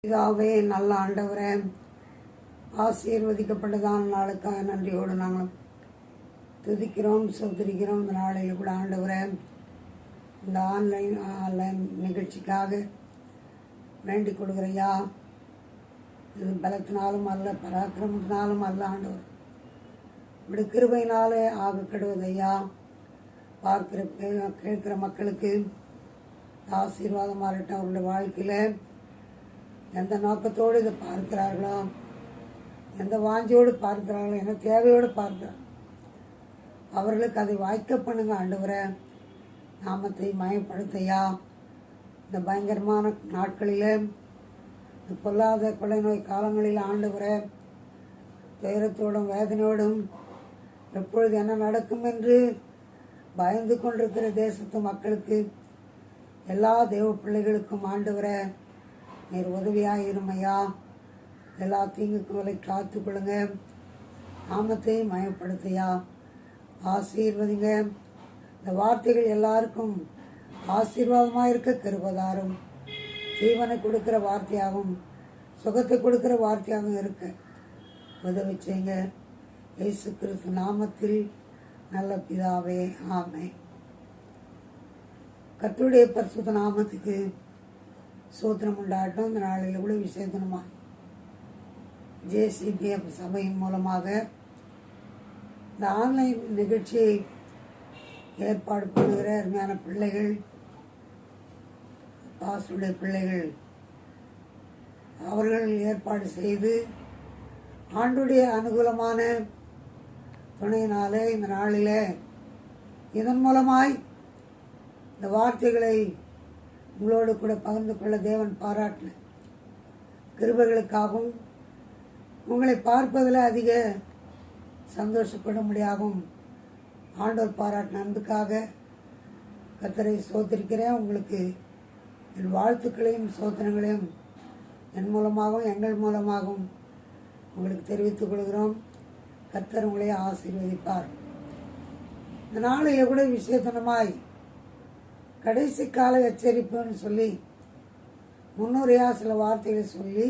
இதாவே நல்ல ஆண்டவரே, ஆசீர்வதிக்கப்பட்டதான நாளுக்காக நன்றியோடு நாங்கள் துதிக்கிறோம், சொத்திரிக்கிறோம். இந்த நாளையில் கூட ஆண்டவரே, இந்த ஆன்லைன் நிகழ்ச்சிக்காக வேண்டிக் கொடுக்குறையா. இது பலத்தினாலும் அல்ல, பராக்கிரமத்தினாலும் அல்ல ஆண்டவர், இப்படி கிருபையினாலே ஆக கெடுவதையா. பார்க்கிற கேட்கிற மக்களுக்கு ஆசீர்வாதமாக இருக்கட்டும். அவருடைய வாழ்க்கையில் எந்த நோக்கத்தோடு இதை பார்க்கிறார்களோ, எந்த வாஞ்சியோடு பார்க்கிறார்களோ, என்ன தேவையோடு பார்க்கிறார்கள், அவர்களுக்கு அதை வாய்க்க பண்ணுங்க ஆண்டவரை. நாமத்தை மயப்படுத்தையா. இந்த பயங்கரமான நாட்களில், இந்த பொல்லாத கொலை நோய் காலங்களில் ஆண்டவரை, துயரத்தோடும் வேதனையோடும் எப்பொழுது என்ன நடக்கும் என்று பயந்து கொண்டிருக்கிற தேசத்து மக்களுக்கு, எல்லா தேவ பிள்ளைகளுக்கும் ஆண்டவரை நீர் உதவியாக இருமையா. எல்லா தீங்குக்கும் விலை காத்து கொள்ளுங்க. நாமத்தை மயப்படுத்தையா. ஆசீர்வதிங்க. இந்த வார்த்தைகள் எல்லாருக்கும் ஆசீர்வாதமாக இருக்க கிருபதாரும், ஜீவனை கொடுக்கிற வார்த்தையாகவும் சுகத்தை கொடுக்கிற வார்த்தையாகவும் இருக்க உதவி செய்யுங்க. இயேசு கிறிஸ்து நாமத்தில் நல்ல பிதாவே, ஆமென். கர்த்தருடைய பரிசுத்த நாமத்துக்கு சோத்திரம் உண்டாட்டும். இந்த நாளில் கூட விசேஷமாக ஜேசிபிஎஃப் சபையின் மூலமாக இந்த ஆன்லைன் நிகழ்ச்சியை ஏற்பாடு பண்ணுகிற அருமையான பிள்ளைகள், பாஸ்டருடைய பிள்ளைகள், அவர்கள் ஏற்பாடு செய்து ஆண்டுடைய அனுகூலமான துணையினாலே இந்த நாளில் இதன் மூலமாய் இந்த வார்த்தைகளை உங்களோடு கூட பகிர்ந்து கொள்ள தேவன் பாராட்டின கிருபைகளுக்காகவும், உங்களை பார்ப்பதில் அதிக சந்தோஷப்படும்படியாகவும் ஆண்டவர் பாராட்டின அன்புக்காக கர்த்தரை ஸ்தோத்திரிக்கிறேன். உங்களுக்கு என் வாழ்த்துக்களையும் சோத்திரங்களையும் என் மூலமாகவும் எங்கள் மூலமாகவும் உங்களுக்கு தெரிவித்துக் கொள்கிறோம். கர்த்தர் உங்களை ஆசீர்வதிப்பார். இந்த நாளில் கூட விசேஷமாய் கடைசி கால எச்சரிப்புன்னு சொல்லி முன்னுரையாக சில வார்த்தைகளை சொல்லி,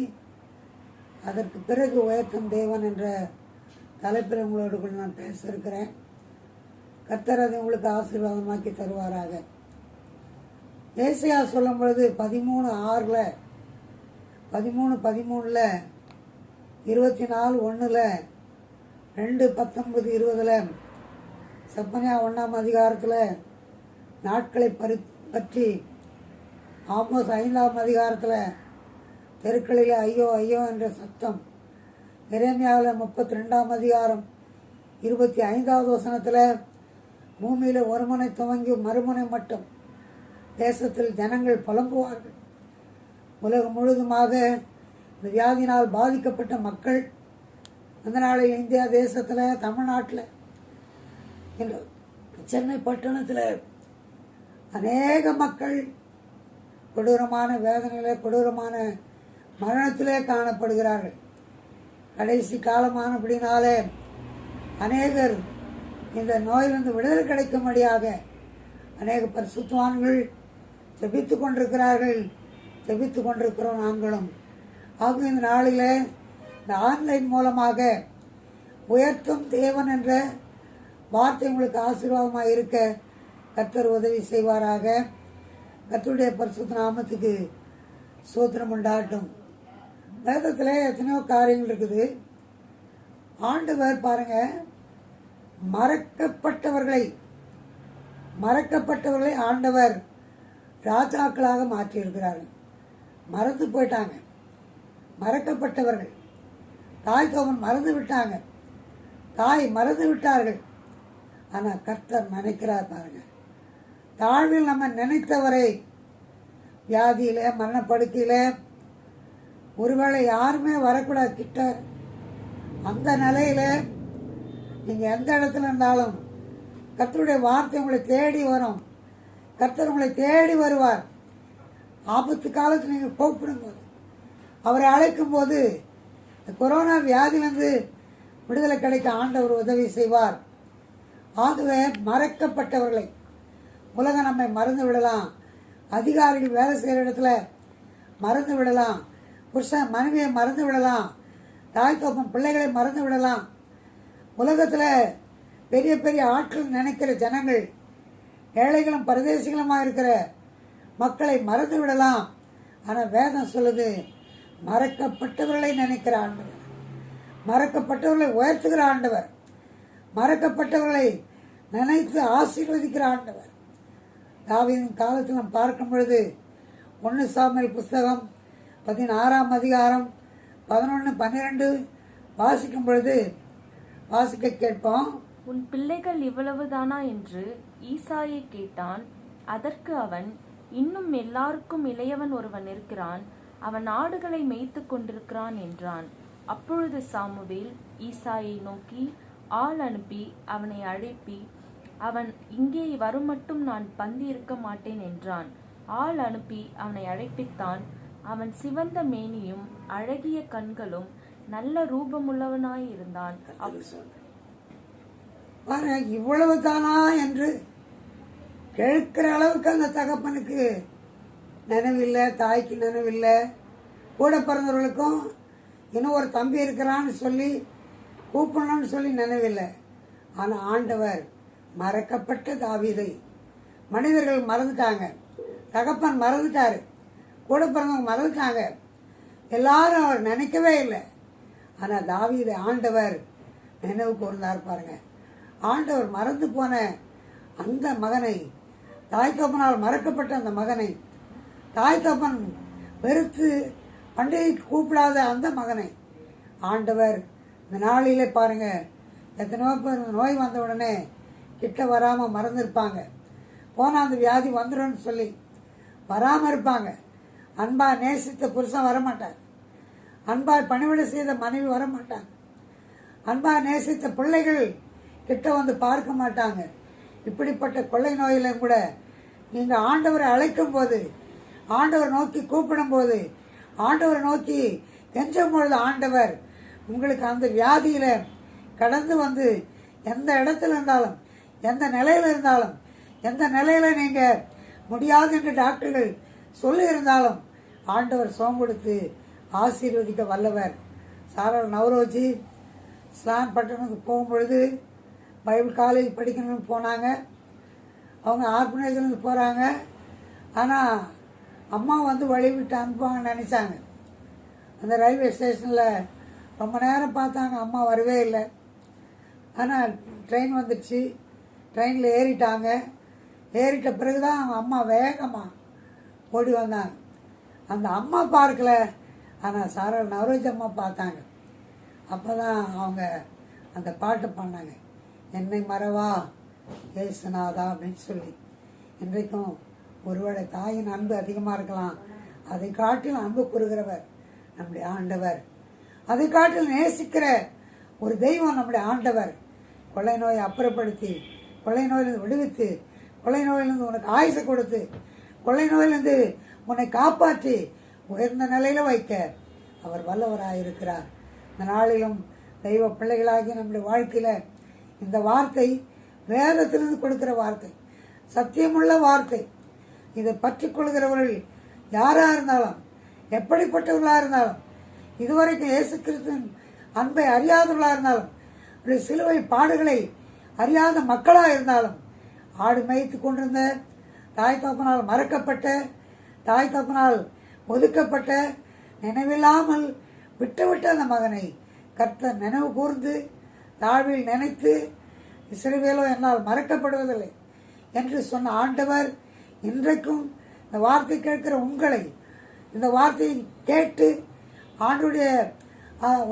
அதற்கு பிறகு உயர்த்தும் தேவன் என்ற தலைப்பில் உங்களோடு கூட நான் பேச இருக்கிறேன். கர்த்தர் அதை உங்களுக்கு ஆசீர்வாதமாக்கி தருவாராக. ஏசாயா சொல்லும் பொழுது 13:6, 13:13, 24:1, 2:19, 20, செப்பனியா 1ஆம் அதிகாரத்தில் நாட்களை பற்றி, ஆமோஸ் 5ஆம் அதிகாரத்தில் தெருக்களில் ஐயோ ஐயோ என்ற சத்தம், எரேமியாவில் 32ஆம் அதிகாரம் 25வது வசனத்தில் பூமியில் ஒரு முனை துவங்கி மறுமுனை மட்டும் தேசத்தில் ஜனங்கள் புலம்புவார்கள். உலகம் முழுதுமாக இந்த வியாதியினால் பாதிக்கப்பட்ட மக்கள் அந்த நாளில் இந்தியா தேசத்தில், தமிழ்நாட்டில், இன்று சென்னை பட்டணத்தில் அநேக மக்கள் கொடூரமான வேதனையிலே, கொடூரமான மரணத்திலே காணப்படுகிறார்கள். கடைசி காலமானபடினாலே அநேகர் இந்த நோயிலிருந்து விடுதலை கிடைக்கும்படியாக அநேக பரிசுத்தவான்கள் ஜெபித்து கொண்டிருக்கிறார்கள். ஜெபித்து கொண்டிருக்கிறோம் நாங்களும். ஆக இந்த நாளில் இந்த ஆன்லைன் மூலமாக உயர்த்தும் தேவன் என்ற வார்த்தை உங்களுக்கு ஆசீர்வாதமாக இருக்க கர்த்தர் உதவி செய்வாராக. கர்த்தருடைய பரிசுத்த நாமத்துக்கு சோத்திரம் உண்டாட்டும். வேதத்தில் எத்தனையோ காரியங்கள் இருக்குது. ஆண்டவர் பாருங்க, மறக்கப்பட்டவர்களை ஆண்டவர் ராஜாக்களாக மாற்றியிருக்கிறார்கள். மறந்து போயிட்டாங்க, மறக்கப்பட்டவர்கள். தாய் தோமன் மறந்து விட்டாங்க, தாய் மறந்து விட்டார்கள். ஆனால் கர்த்தர் நினைக்கிறார் பாருங்க. தாழ்வில் நம்ம நினைத்தவரை வியாதியில், மரணப்படுக்கையில், ஒருவேளை யாருமே வரக்கூடாது கிட்ட, அந்த நிலையில் நீங்கள் எந்த இடத்துல இருந்தாலும் கர்த்தருடைய வார்த்தை உங்களை தேடி வரும். கர்த்தர் உங்களை தேடி வருவார். ஆபத்து காலத்தில் நீங்கள் கூப்பிடும்போது, அவரை அழைக்கும் போது, இந்த கொரோனா வியாதியிலிருந்து விடுதலை கிடைக்க ஆண்டவர் உதவி செய்வார். ஆகவே மறக்கப்பட்டவர்களை, உலகம் நம்மை மறந்து விடலாம், அதிகாரிகள் வேலை செய்கிற இடத்துல மறந்து விடலாம், புருஷன் மனைவியை மறந்து விடலாம், தாய் தோப்பன் பிள்ளைகளை மறந்து விடலாம். உலகத்தில் பெரிய பெரிய ஆட்கள் நினைக்கிற ஜனங்கள், ஏழைகளும் பரதேசிகளுமாக இருக்கிற மக்களை மறந்து விடலாம். ஆனால் வேதம் சொல்லுது, மறக்கப்பட்டவர்களை நினைக்கிற ஆண்டவர், மறக்கப்பட்டவர்களை உயர்த்துகிற ஆண்டவர், மறக்கப்பட்டவர்களை நினைத்து ஆசீர்வதிக்கிற ஆண்டவர். தாவீதின் காலத்தில் நாம் பார்க்கும் பொழுது 1 சாமுவேல் புஸ்தகம் 16ஆம் அதிகாரம் 11, 12 வாசிக்கும் பொழுது வாசிக்க கேட்போம். உன் பிள்ளைகள் இவ்வளவுதானா என்று ஈசாயை கேட்டான். அதற்கு அவன், இன்னும் எல்லாருக்கும் இளையவன் ஒருவன் இருக்கிறான், அவன் ஆடுகளை மேய்த்து கொண்டிருக்கிறான் என்றான். அப்பொழுது சாமுவேல் ஈசாயை நோக்கி ஆள் அனுப்பி அவனை அழைப்பி, அவன் இங்கே வருமட்டும் நான் பந்தி இருக்க மாட்டேன் என்றான். ஆள் அனுப்பி அவனை அழைப்பித்தான். அவன் சிவந்த மேனியும் அழகிய கண்களும் நல்ல ரூபமுள்ளவனாயிருந்தான். இவ்வளவு தானா என்று கேட்கிற அளவுக்கு அந்த தகப்பனுக்கு நினைவில்லை, தாய்க்கு நினைவில்லை. கூட பிறந்தவர்களுக்கும் இன்னும் ஒரு தம்பி இருக்கிறான்னு சொல்லி கூப்பிடணும்னு சொல்லி நினைவில்லை. ஆனால் ஆண்டவர் மறக்கப்பட்ட தாவீதை மனிதர்கள் மறந்துட்டாங்க, தகப்பன் மறந்துட்டாரு, கூட பிறந்தவங்க மறந்துட்டாங்க, எல்லாரும் அவர் நினைக்கவே இல்லை. ஆனால் தாவீதை ஆண்டவர் நினைவு கூர்ந்தார் பாருங்க. ஆண்டவர் மறந்து போன அந்த மகனை, தாய் தகப்பனால் மறக்கப்பட்ட அந்த மகனை, தாய் தகப்பன் வெறுத்து பண்டிகைக்கு கூப்பிடாத அந்த மகனை ஆண்டவர் இந்த நாளிலே பாருங்க, எத்தனையோ பேர் நோய் வந்த உடனே கிட்ட வராமல் மறந்துருப்பாங்க, போனால் அந்த வியாதி வந்துடும் சொல்லி வராமல் இருப்பாங்க. அன்பா நேசித்த புருஷன் வரமாட்டார், அன்பா பணிவிடை செய்த மனைவி வரமாட்டாங்க, அன்பா நேசித்த பிள்ளைகள் கிட்ட வந்து பார்க்க மாட்டாங்க. இப்படிப்பட்ட கொள்ளை நோயிலும் கூட நீங்கள் ஆண்டவரை அழைக்கும் போது, ஆண்டவர் நோக்கி கூப்பிடும் போது, ஆண்டவரை நோக்கி கெஞ்சும் பொழுது ஆண்டவர் உங்களுக்கு அந்த வியாதியில் கடந்து வந்து எந்த இடத்துல இருந்தாலும், எந்த நிலையில் இருந்தாலும், எந்த நிலையில் நீங்கள் முடியாது என்று டாக்டர்கள் சொல்லி இருந்தாலும் ஆண்டவர் சோம் கொடுத்து ஆசீர்வதிக்க வல்லவர். சாரல் நவரோஜி இஸ்லாம் பட்டணத்துக்கு போகும்பொழுது பைபிள் காலேஜ் படிக்கணும்னு போனாங்க. அவங்க ஆர்கனைஸ்லேருந்து போகிறாங்க. ஆனால் அம்மா வந்து வழி விட்டு அனுப்புவாங்கன்னு நினச்சாங்க. அந்த ரயில்வே ஸ்டேஷனில் ரொம்ப நேரம் பார்த்தாங்க, அம்மா வரவே இல்லை. ஆனால் ட்ரெயின் வந்துடுச்சு, ட்ரெயினில் ஏறிட்டாங்க. ஏறிட்ட பிறகு தான் அவங்க அம்மா வேகமாக ஓடி வந்தாங்க. அந்த அம்மா பார்க்கல, ஆனால் சாரல் நவரோஜ் அம்மா பார்த்தாங்க. அப்போ தான் அவங்க அந்த பாட்டு பாடினாங்க, என்னை மறவா ஏசுநாதா அப்படின்னு சொல்லி. இன்றைக்கும் ஒருவேளை தாயின் அன்பு அதிகமாக இருக்கலாம், அதை காட்டிலும் அன்பு கூறுகிறவர் நம்முடைய ஆண்டவர், அதை காட்டில் நேசிக்கிற ஒரு தெய்வம் நம்முடைய ஆண்டவர். கொள்ளை நோயை அப்புறப்படுத்தி, கொள்ளை நோயிலிருந்து விடுவித்து, கொள்ளை நோயிலிருந்து உனக்கு ஆயுசை கொடுத்து, கொள்ளை நோயிலிருந்து உன்னை காப்பாற்றி உயர்ந்த நிலையில் வைக்க அவர் வல்லவராக இருக்கிறார். இந்த நாளிலும் தெய்வ பிள்ளைகளாகி நம்முடைய வாழ்க்கையில் இந்த வார்த்தை வேதத்திலிருந்து கொடுக்கிற வார்த்தை, சத்தியமுள்ள வார்த்தை. இதை பற்றி கொள்கிறவர்கள் யாராக இருந்தாலும், எப்படிப்பட்டவர்களாக இருந்தாலும், இதுவரைக்கும் இயேசு கிறிஸ்துவின் அன்பை அறியாதவர்களாக இருந்தாலும், அப்படி சிலுவை பாடுகளை அறியாத மக்களாக இருந்தாலும், ஆடு மேய்த்து கொண்டிருந்த, தாய் தகப்பனால் மறக்கப்பட்ட, தாய் தகப்பனால் ஒதுக்கப்பட்ட, நினைவில்லாமல் விட்டுவிட்ட அந்த மகனை கர்த்தர் நினைவு கூர்ந்து தாழ்வில் நினைத்து, இஸ்ரவேலோ என்னால் மறக்கப்படுவதில்லை என்று சொன்ன ஆண்டவர் இன்றைக்கும் இந்த வார்த்தை கேட்கிற உங்களை, இந்த வார்த்தையை கேட்டு ஆண்டுடைய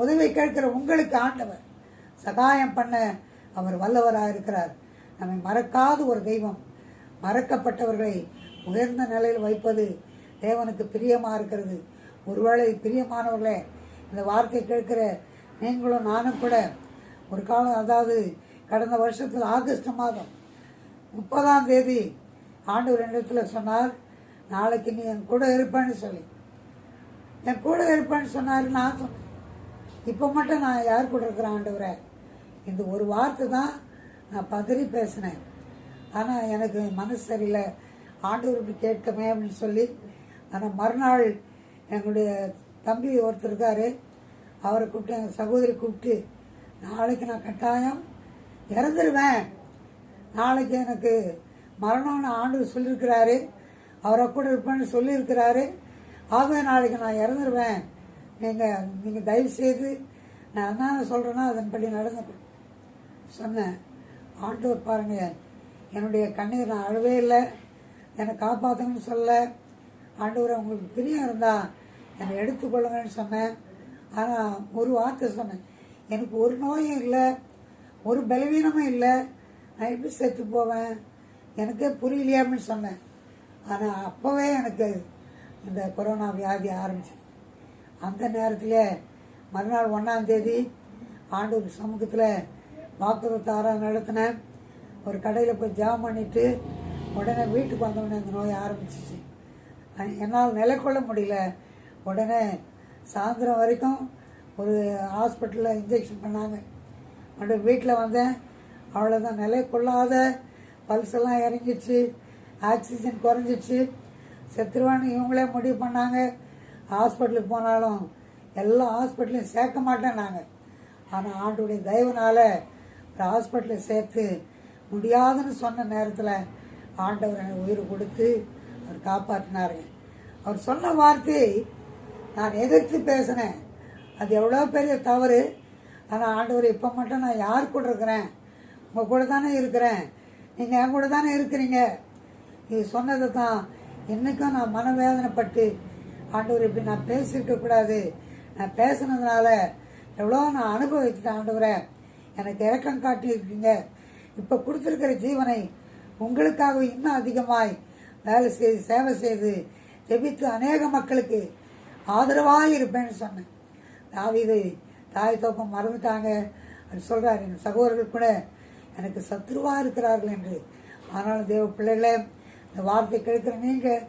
உதவியை கேட்கிற உங்களுக்கு ஆண்டவர் சகாயம் பண்ண அவர் வல்லவராக இருக்கிறார். நம்மை மறக்காத ஒரு தெய்வம். மறக்கப்பட்டவர்களை உயர்ந்த நிலையில் வைப்பது தேவனுக்கு பிரியமாக இருக்கிறது. ஒருவேளை பிரியமானவர்களே, இந்த வார்த்தை கேட்கிற நீங்களும் நானும் கூட ஒரு காலம், அதாவது கடந்த வருஷத்தில் ஆகஸ்ட் மாதம் 30ஆம் தேதி ஆண்டவர் என்னிடத்தில் சொன்னார், நாளைக்கு நீ என் கூட இருப்பேன்னு சொல்லி. என் கூட இருப்பேன்னு சொன்னார். நான் சொன்னேன், இப்போ மட்டும் நான் யார் கூட இருக்கிறேன் ஆண்டவரே? இந்த ஒரு வார்த்தை தான் நான் பதறி பேசினேன். ஆனால் எனக்கு மனசு சரியில்லை, ஆண்டவர் இப்படி கேட்கமே அப்படின்னு சொல்லி. ஆனால் மறுநாள் எங்களுடைய தம்பி ஒருத்தர் இருக்கார், அவரை கூப்பிட்டு, எங்கள் சகோதரி கூப்பிட்டு, நாளைக்கு நான் கட்டாயம் இறந்துருவேன், நாளைக்கு எனக்கு மரணம்னு ஆண்டவர் சொல்லியிருக்கிறாரு, அவரை கூட இருப்பேன்னு சொல்லியிருக்கிறாரு, ஆகவே நாளைக்கு நான் இறந்துருவேன், நீங்கள் தயவு செய்து நான் என்ன சொல்கிறேன்னா அதன்படி நடந்து சொன்னேன். ஆண்டவர் பாருங்கள், என்னுடைய கண்ணீர் நான் அழவே இல்லை, என்னை காப்பாற்றுங்கன்னு சொல்ல, ஆண்டவர் உங்களுக்கு பிரியம் இருந்தால் என்னை எடுத்துக்கொள்ளுங்கன்னு சொன்னேன். ஆனால் ஒரு வார்த்தை சொன்னேன், எனக்கு ஒரு நோயும் இல்லை, ஒரு பலவீனமும் இல்லை, நான் எப்படி செத்து போவேன், எனக்கே புரியலையான்னு சொன்னேன். ஆனால் அப்போவே எனக்கு இந்த கொரோனா வியாதி ஆரம்பிச்சது. அந்த நேரத்தில் மறுநாள் 1ஆம் தேதி ஆண்டவர் சமூகத்தில் வாக்குறுத்தார நடத்தினேன். ஒரு கடையில் போய் ஜாம் பண்ணிவிட்டு உடனே வீட்டுக்கு வந்தவுடனே அந்த நோய் ஆரம்பிச்சிச்சு. என்னால் நிலை கொள்ள முடியல. உடனே சாயந்தரம் வரைக்கும் ஒரு ஹாஸ்பிட்டலில் இன்ஜெக்ஷன் பண்ணாங்க. அப்படியே வீட்டில் வந்தேன், அவ்வளோதான், நிலை கொள்ளாத பல்ஸ் எல்லாம் இறங்கிடுச்சு, ஆக்சிஜன் குறைஞ்சிடுச்சு, செத்துருவான்னு இவங்களே முடிவு பண்ணாங்க. ஹாஸ்பிட்டலுக்கு போனாலும் எல்லா ஹாஸ்பிட்டலையும் சேர்க்க மாட்டேன்னாங்க. ஆனால் ஆண்டுடைய தயவுனால ஒரு ஹாஸ்பிட்டலில் சேர்த்து முடியாதுன்னு சொன்ன நேரத்தில் ஆண்டவர் எனக்கு உயிர் கொடுத்து அவர் காப்பாற்றினாருங்க. அவர் சொன்ன வார்த்தை நான் எதிர்த்து பேசினேன், அது எவ்வளோ பெரிய தவறு. ஆனால் ஆண்டவர் இப்போ மட்டும் நான் யார் கூட இருக்கிறேன், உங்கள் கூட தானே இருக்கிறேன், நீங்கள் என் கூட தானே இருக்கிறீங்க, இது சொன்னதை தான் இன்றைக்கும் நான் மனவேதனைப்பட்டு, ஆண்டவர் இப்படி நான் பேசியிருக்கக்கூடாது, நான் பேசுனதுனால எவ்வளோ நான் அனுபவிச்சுட்டேன், ஆண்டவரை எனக்கு இரக்கம் காட்டியிருக்கீங்க, இப்போ கொடுத்துருக்கிற ஜீவனை உங்களுக்காக இன்னும் அதிகமாய் வேலை செய்து சேவை செய்து ஜெபித்து அநேக மக்களுக்கு ஆதரவாக இருப்பேன்னு சொன்னேன். தாவீது தாய் தோப்பம் மறந்துட்டாங்க, அது சொல்கிறார், என் சகோதரர்கள் கூட எனக்கு சத்ருவாக இருக்கிறார்கள் என்று. ஆனாலும் தேவ பிள்ளைகளே, இந்த வார்த்தை கேட்குற நீங்கள்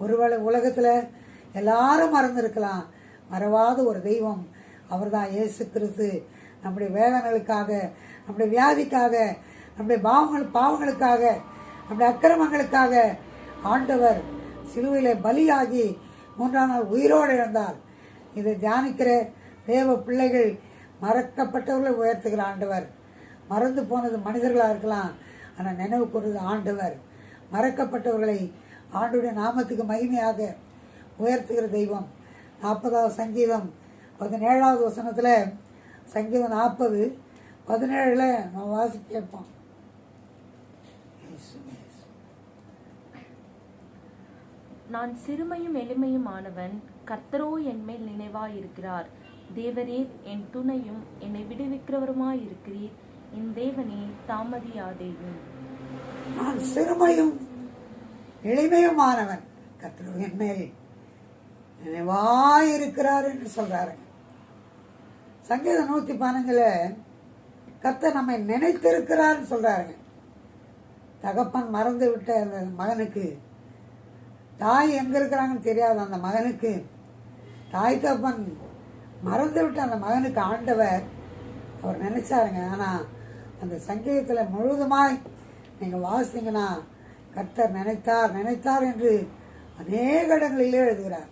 ஒருவேளை உலகத்தில் எல்லாரும் மறந்துருக்கலாம், மறவாத ஒரு தெய்வம் அவர் தான் இயேசு கிறிஸ்து. நம்முடைய வேதனைகளுக்காக, நம்முடைய வியாதிக்காக, நம்முடைய பாவங்களுக்காக, நம்முடைய அக்கிரமங்களுக்காக ஆண்டவர் சிலுவையில் பலியாகி 3ஆம் நாள் உயிரோடு இழந்தார். இதை தியானிக்கிற தேவ பிள்ளைகள் மறக்கப்பட்டவர்களை உயர்த்துகிற ஆண்டவர். மறந்து போனது மனிதர்களாக இருக்கலாம், ஆனால் நினைவு கூறுவது ஆண்டவர். மறக்கப்பட்டவர்களை ஆண்டுடைய நாமத்துக்கு மகிமையாக உயர்த்துகிற தெய்வம். 40வது சங்கீதம் 17வது வசனத்தில், சங்கீதம் 40:17 நம்ம வாசி கேட்போம். நான் சிறுமையும் எளிமையும் ஆனவன், கர்த்தரோ என் மேல் நினைவாயிருக்கிறார். தேவரீர் என் துணையும் என்னை விடுவிக்கிறவருமாயிருக்கிறீர், என் தேவனே தாமதியாதேயும். நான் சிறுமையும் எளிமையுமானவன், கர்த்தரோ என் மேல் நினைவாயிருக்கிறார் என்று சொல்றாரு. சங்கீதம் 115 கர்த்தர் நம்மை நினைத்திருக்கிறார் சொல்றாருங்க. தகப்பன் மறந்து விட்ட அந்த மகனுக்கு, தாய் எங்க இருக்கிறாங்கன்னு தெரியாத அந்த மகனுக்கு, தாய் தகப்பன் மறந்து விட்ட அந்த மகனுக்கு ஆண்டவர் அவர் நினைச்சாருங்க. ஆனால் அந்த சங்கீதத்தில் முழுவதுமாய் நீங்கள் வாசித்தீங்கன்னா கர்த்தர் நினைத்தார் நினைத்தார் என்று அநேக இடங்களிலே எழுதுகிறார்.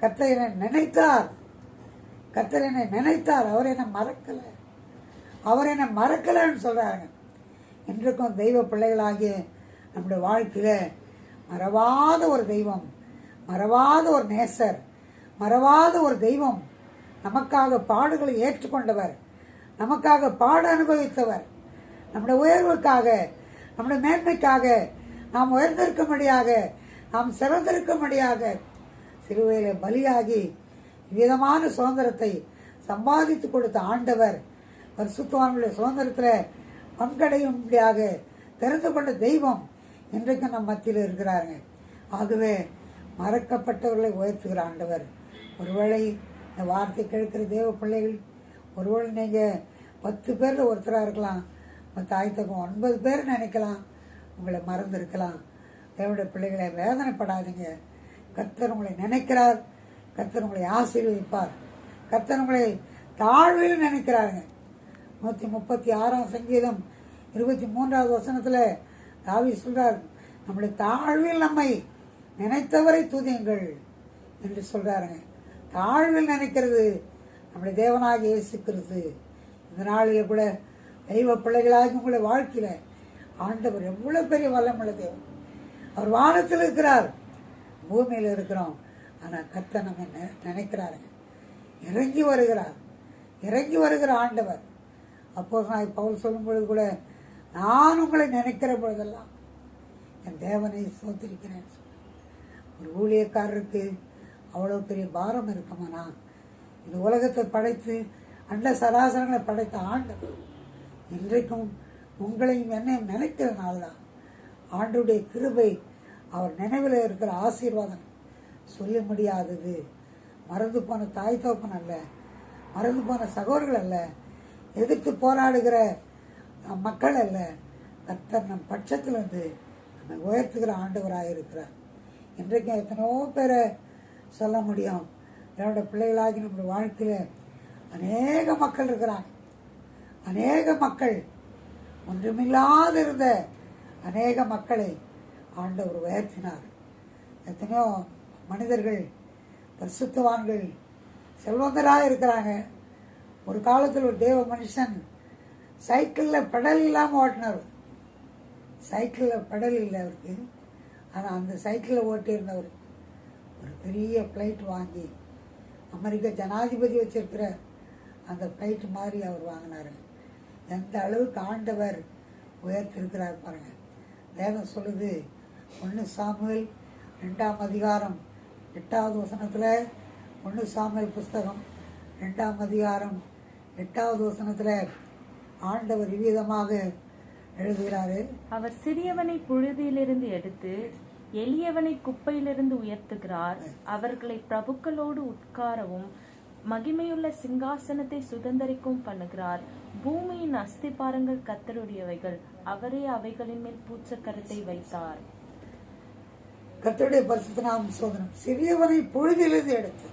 கர்த்தர் என்னை நினைத்தார், கர்த்தர் என்னை நினைத்தார், அவர் என்னை மறக்கலை, அவர் என்னை மறக்கலைன்னு சொல்கிறாருங்க. இன்றைக்கும் தெய்வ பிள்ளைகளாகிய நம்முடைய வாழ்க்கையில் மறவாத ஒரு தெய்வம், மறவாத ஒரு நேசர், மறவாத ஒரு தெய்வம், நமக்காக பாடுகளை ஏற்றுக்கொண்டவர், நமக்காக பாட அனுபவித்தவர், நம்முடைய உயர்வுக்காக, நம்முடைய மேன்மைக்காக, நாம் உயர்ந்திருக்கும்படியாக, நாம் சிறந்திருக்கும்படியாக சிலுவையில் பலியாகி விதமான சுதந்திரத்தை சம்பாதித்து கொடுத்த ஆண்டவர், பரிசுத்தவான்களுடைய சுதந்திரத்தில் பங்கடையும்படியாக தெரிந்து கொண்ட தெய்வம் இன்றைக்கும் நம் மத்தியில் இருக்கிறாருங்க. ஆகவே மறக்கப்பட்டவர்களை உயர்த்துகிற ஆண்டவர். ஒருவேளை இந்த வார்த்தை கேட்கிற தேவ பிள்ளைகள், ஒருவேளை நீங்கள் 10 பேரில் ஒருத்தராக இருக்கலாம், உங்கள் தாய் தகவல் 9 பேர் நினைக்கலாம், உங்களை மறந்துருக்கலாம். தேவனுடைய பிள்ளைகளை வேதனைப்படாதீங்க. கர்த்தர் உங்களை நினைக்கிறார், கர்த்தர் உங்களை ஆசீர்வதிப்பார், கர்த்தர் உங்களை தாழ்வில் நினைக்கிறாருங்க. 136ஆம் சங்கீதம் 23வது வசனத்தில் தாவீது சொல்றார், நம்முடைய தாழ்வில் நம்மை நினைத்தவரை துதியுங்கள் என்று சொல்றாருங்க. தாழ்வில் நினைக்கிறது நம்முடைய தேவனாக இயேசு கிறிஸ்து. இந்த நாளில் கூட தெய்வ பிள்ளைகளாக உங்களுடைய வாழ்க்கையில் ஆண்டவர் எவ்வளோ பெரிய வல்லமுள்ள தேவன். அவர் வானத்தில் இருக்கிறார், பூமியில் இருக்கிறோம். ஆனால் கர்த்தர் நம்ம நினைக்கிறாருங்க. இறங்கி வருகிற ஆண்டவர். அப்போது நான் பவுல் சொல்லும் பொழுது கூட, நான் உங்களை நினைக்கிற பொழுதெல்லாம் என் தேவனை சோத்திருக்கிறேன். ஒரு ஊழியக்காரருக்கு அவ்வளோ பெரிய பாரம் இருக்குமானா, இந்த உலகத்தை படைத்து அண்ட சராசரங்களை படைத்த ஆண்டவர் இன்றைக்கும் உங்களையும் என்னையும் நினைக்கிறதுனால தான் ஆண்டுடைய கிருபை, அவர் நினைவில் இருக்கிற ஆசீர்வாதம் சொல்ல முடியாதது. மறந்து போன தாய் தோப்பன் அல்ல, மறந்து போன சகோதரர்கள் அல்ல, எதிர்த்து போராடுகிற மக்கள் அல்ல. கர்த்தர் நம் பட்சத்தில் வந்து நம்மை உயர்த்துகிற ஆண்டவராக இருக்கிறார். இன்றைக்கும் எத்தனையோ பேரை சொல்ல முடியும். என்னோட பிள்ளைகளாகி நம்முடைய வாழ்க்கையில் அநேக மக்கள் இருக்கிறாங்க. அநேக மக்கள், ஒன்றுமில்லாத இருந்த அநேக மக்களை ஆண்டவர் உயர்த்தினார். எத்தனையோ மனிதர்கள், பரிசுத்தவான்கள், செல்வந்தராக இருக்கிறாங்க. ஒரு காலத்தில் ஒரு தேவ மனுஷன் சைக்கிளில் பெடல் இல்லாமல் ஓட்டினார். சைக்கிளில் பெடல் இல்லை அவருக்கு, ஆனால் அந்த சைக்கிளில் ஓட்டியிருந்தவர் ஒரு பெரிய ஃப்ளைட் வாங்கி, அமெரிக்க ஜனாதிபதி வச்சிருக்கிற அந்த ஃப்ளைட் மாதிரி அவர் வாங்கினார். எந்த அளவுக்கு ஆண்டவர் உயர்த்திருக்கிறார் பாருங்கள். வேதம் சொல்லுது, 1 சாமுவேல் 2ஆம் அதிகாரம் 8வது வசனத்தில், 1 சாமுவேல் புஸ்தகம் 2ஆம் அதிகாரம் 8வது வசனத்தில் ஆண்டவர் இவ்விதமாக எழுதுகிறாரு. அவர் சிறியவனை புழுதியிலிருந்து எடுத்து எளியவனை குப்பையிலிருந்து உயர்த்துகிறார். அவர்களை பிரபுக்களோடு உட்காரவும் மகிமையுள்ள சிங்காசனத்தை சுதந்தரிக்கவும் பண்ணுகிறார். பூமியின் அஸ்திபாரங்கள் கர்த்தருடையவைகள், அவரே அவைகளின் மேல் பூச்சக்கரத்தை வைத்தார். கர்த்தருடைய பரிசுத்த நாமம் சோதனம். சிறியவனை புழுதியிலிருந்து எடுத்து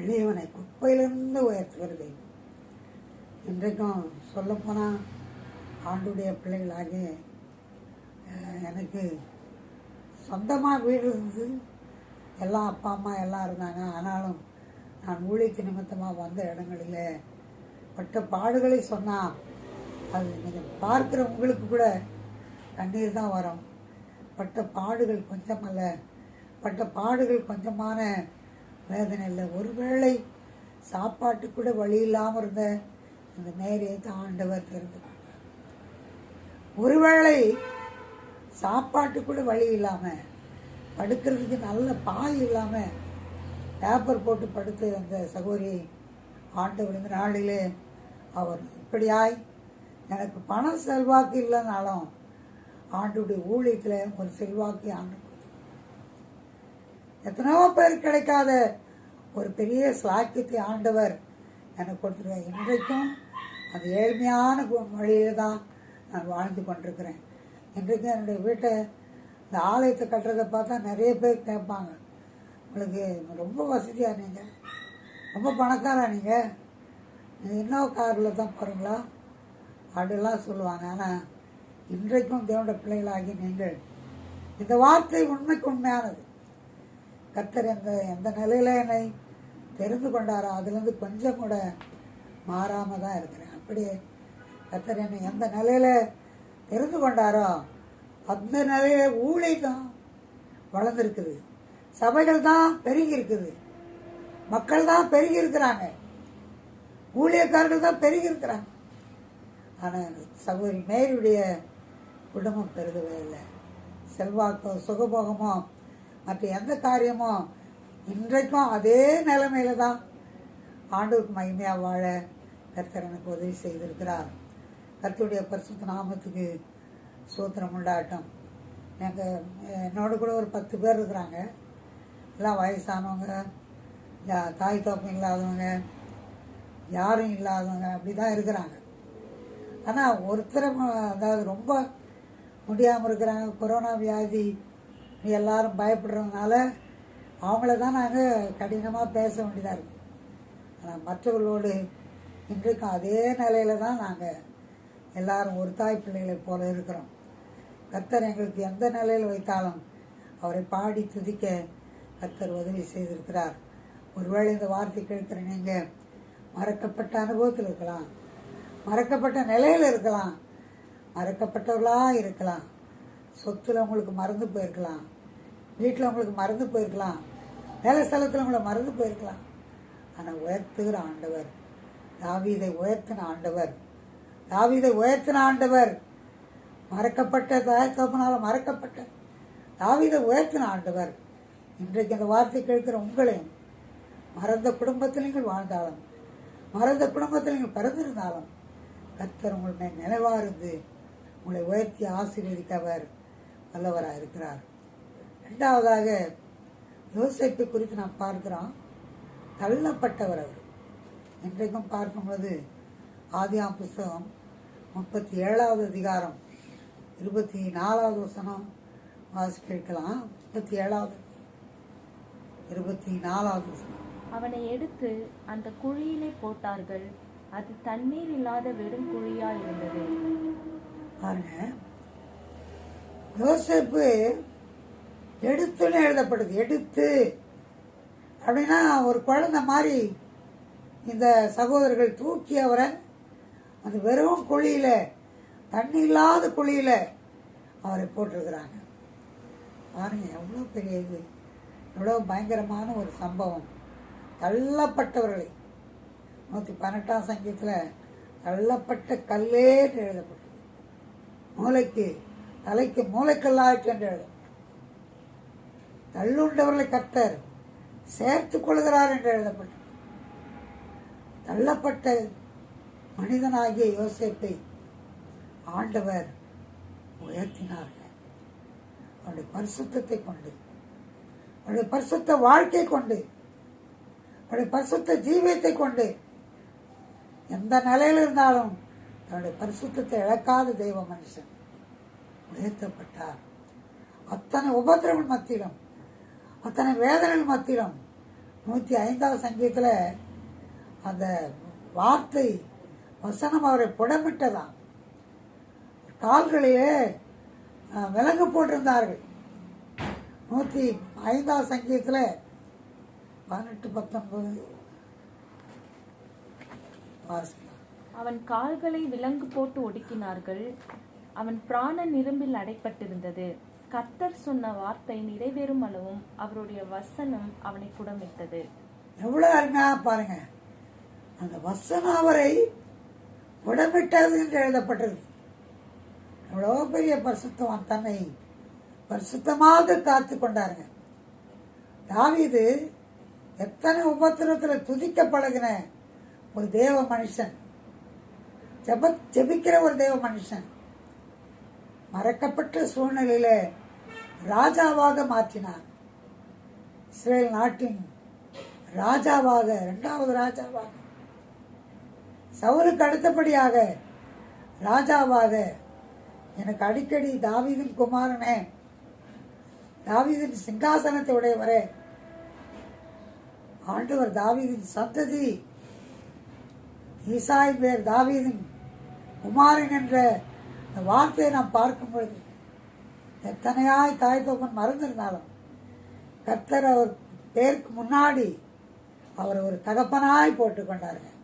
எளியவனை குப்பையிலிருந்து உயர்த்துகிறது. இன்றைக்கும் சொல்லப்போனால் ஆண்டுடைய பிள்ளைகளாகிய எனக்கு சொந்தமாக வீடு இருந்தது, எல்லாம் அப்பா அம்மா எல்லாம் இருந்தாங்க. ஆனாலும் நான் ஊழியத்து நிமித்தமாக வந்த இடங்களில் பட்ட பாடுகளை சொன்னால் அது நீங்கள் பார்க்குற உங்களுக்கு கூட கண்ணீர் தான் வரும். பட்ட பாடுகள் கொஞ்சமல்ல, பட்ட பாடுகள் கொஞ்சமான வேதனை இல்லை. ஒருவேளை சாப்பாட்டு கூட வழி இல்லாமல் இருந்த இந்த நேரையை தான் ஆண்டவர் தெரிந்து கொண்டார். ஒருவேளை சாப்பாட்டு கூட வழி இல்லாமல், படுக்கிறதுக்கு நல்ல பாய் இல்லாமல் பேப்பர் போட்டு படுத்து அந்த சகோதரியை ஆண்டவர் இந்த நாளிலே அவர் இப்படியாய் எனக்கு பண செல்வாக்கு இல்லைனாலும் ஆண்டுடைய ஊழியத்தில் ஒரு செல்வாக்கு ஆண்டு கொடுத்து, எத்தனையோ பேர் கிடைக்காத ஒரு பெரிய ஸ்லாக்கியத்தை ஆண்டவர் எனக்கு கொடுத்துருவேன். இன்றைக்கும் அந்த ஏழ்மையான வழியில தான் நான் வாழ்ந்து கொண்டிருக்கிறேன். இன்றைக்கும் என்னுடைய வீட்டை, இந்த ஆலயத்தை கட்டுறதை பார்த்தா நிறைய பேர் கேட்பாங்க, உங்களுக்கு ரொம்ப வசதியாக நீங்கள், ரொம்ப பணக்காரா நீங்கள் இன்னொரு காரில் தான் போகிறீங்களா அப்படிலாம் சொல்லுவாங்க. ஆனால் இன்றைக்கும் தேவனுடைய பிள்ளைகளாகி நீங்கள், இந்த வார்த்தை உண்மைக்கு உண்மையானது. கர்த்தர் எந்த நிலையில் என்னை தெரிந்து கொண்டாரோ அதுலேருந்து கொஞ்சம் கூட மாறாமல் தான் இருக்கிறேன். அப்படியே கர்த்தர் என்னை எந்த நிலையில் தெரிந்து கொண்டாரோ அந்த நிலையில ஊழியம் வளர்ந்துருக்குது, சபைகள் தான் பெருகி இருக்குது, மக்கள் தான் பெருகி இருக்கிறாங்க, ஊழியக்காரர்கள் தான் பெருகி இருக்கிறாங்க. ஆனால் சகோதரி மேரியுடைய குடும்பம் பெருகவே இல்லை. செல்வாக்கோ சுகபோகமோ மற்ற எந்த காரியமோ இன்றைக்கும் அதே நிலைமையில தான் ஆண்டவருக்கு மகிமையாக வாழ கர்த்தர் எனக்கு உதவி செய்திருக்கிறார். கர்த்தருடைய பரிசுத்த நாமத்துக்கு சோத்திரம் உண்டாட்டம். என்னோட கூட ஒரு 10 பேர் இருக்கிறாங்க. எல்லாம் வயசானவங்க, தாய் தோப்பம் இல்லாதவங்க, யாரும் இல்லாதவங்க, அப்படி தான் இருக்கிறாங்க. ஆனால் ஒருத்தர் அதாவது ரொம்ப முடியாமல் இருக்கிறாங்க, கொரோனா வியாதி எல்லாரும் பயப்படுறதுனால அவங்கள தான் நாங்கள் கடினமாக பேச வேண்டியதாக இருக்குது. ஆனால் மற்றவர்களோடு இன்றைக்கும் அதே நிலையில தான் நாங்கள் எல்லாரும் ஒரு தாய் பிள்ளைகளை போல இருக்கிறோம். கர்த்தர் எங்களுக்கு எந்த நிலையில் வைத்தாலும் அவரை பாடி துதிக்க கர்த்தர் உதவி செய்திருக்கிறார். ஒருவேளை இந்த வார்த்தை கேட்குற நீங்கள் மறக்கப்பட்ட அனுபவத்தில் இருக்கலாம், மறக்கப்பட்ட நிலையில் இருக்கலாம், மறக்கப்பட்டவர்களாக இருக்கலாம், சொத்துல உங்களுக்கு மறந்து போயிருக்கலாம், வீட்டில் உங்களுக்கு மறந்து போயிருக்கலாம், வேலை ஸ்தலத்தில் உங்களை மறந்து போயிருக்கலாம். ஆனால் உயர்த்துகிற ஆண்டவர், தாவீதை உயர்த்தின ஆண்டவர், தாவீதை உயர்த்தின ஆண்டவர், மறக்கப்பட்ட தாய் தகப்பனால மறக்கப்பட்ட தாவீதை உயர்த்தின ஆண்டவர் இன்றைக்கு அந்த வார்த்தை கேட்கிற உங்களையும், மறந்த குடும்பத்தில் நீங்கள் வாழ்ந்தாலும், மறந்த குடும்பத்தில் நீங்கள் பிறந்திருந்தாலும், கர்த்தர் உங்கள் மேல் நினைவாக இருந்து உங்களை உயர்த்தி ஆசீர்வதிக்க அவர் வல்லவராக இருக்கிறார். இரண்டாவதாக யோசேப்பை குறித்து நாம் பார்க்கிறோம். தள்ளப்பட்டவர் அவர். இன்றைக்கும் பார்க்கும்போது ஆதியாம் புஸ்தகம் 37வது அதிகாரம் 24வது வசனம் வாசி கேட்கலாம். 24வது வசனம். அவனை எடுத்து அந்த குழியிலே போட்டார்கள், அது தண்ணீர் இல்லாத வெறும் குழியா இருந்தது. பாருங்க, யோசேப்பு எடுத்துன்னு எழுதப்படுது. எடுத்து அப்படின்னா ஒரு குழந்தை மாதிரி இந்த சகோதரர்கள் தூக்கி அவரை அந்த வெறும் குழியில, தண்ணி இல்லாத குழியில அவரை போட்டிருக்கிறாங்க. பாருங்க, எவ்வளோ பெரிய இது, எவ்வளோ பயங்கரமான ஒரு சம்பவம். தள்ளப்பட்டவர்களை 118ஆம் சங்கீதத்தில் தள்ளப்பட்ட கல்லேன்னு எழுதப்பட்டது. மூளைக்கு தலைக்கு மூளைக்கல்லாயிற்று என்று எழுதப்பட்டது. தள்ளுண்டவர்களை கர்த்தர் சேர்த்துக் கொள்கிறார் என்று எழுதப்பட்டது. தள்ளப்பட்ட மனிதனாகிய யோசேப்பை ஆண்டவர் உயர்த்தினார்கள். அவருடைய பரிசுத்தத்தை கொண்டு, அவருடைய பரிசுத்த வாழ்க்கை கொண்டு, அவருடைய பரிசுத்த ஜீவியத்தை கொண்டு, எந்த நிலையில் இருந்தாலும் தன்னுடைய பரிசுத்தத்தை இழக்காத தெய்வ மனுஷன் உயர்த்தப்பட்டார். அத்தனை உபத்திரவன் மத்தியிலும், அத்தனை வேதனைகள் மத்தியிலும் 105வது சங்கீதத்தில் அந்த வார்த்தை வசனம் அவரை புடமிட்டதான். கால்களிலே விலங்கு போட்டிருந்தார்கள். 105வது சங்கீதத்தில் 18-19 அவன் கால்களை விலங்கு போட்டு ஒடுக்கினார்கள், அவன் பிராண நிரும்பில் அடைப்பட்டிருந்தது. கர்த்தர் சொன்ன வார்த்தை நிறைவேறும் அளவும் அவருடைய வசனம் அவனை குடமிட்டது. எவ்வளவு அருமையா பாருங்க, அந்த வசனம் அவரை குடமிட்டது என்று எழுதப்பட்டது. எவ்வளோ பெரிய பரிசுத்தவான், தன்னை பரிசுத்தமாக காத்து கொண்டாருங்க. தாவீது எத்தனை உபத்திரத்தில் துதிக்க பழகின ஒரு தேவ மனுஷன், ஜெபிக்கிற ஒரு தேவ மனுஷன், மறக்கப்பட்ட சூழ்நிலையில ராஜாவாக மாற்றினார். இஸ்ரேல் நாட்டின் ராஜாவாக, 2வது ராஜாவாக, சவுலுக்கு அடுத்தபடியாக ராஜாவாக, எனக்கு அடிக்கடி தாவீதின் குமாரனே, தாவீதின் சிங்காசனத்தை உடையவரே, ஆண்டவர் தாவீதின் சந்ததி, ஈசாயின் பேர் தாவீதின் குமாரன் என்ற வார்த்தையை நாம் பார்க்கும் பொழுது எத்தனையாய் தாய் தோப்பன் மறந்திருந்தாலும் கர்த்தர் அவர் பேருக்கு முன்னாடி அவர் ஒரு தகப்பனாய் போட்டுக்கொண்டார்கள்.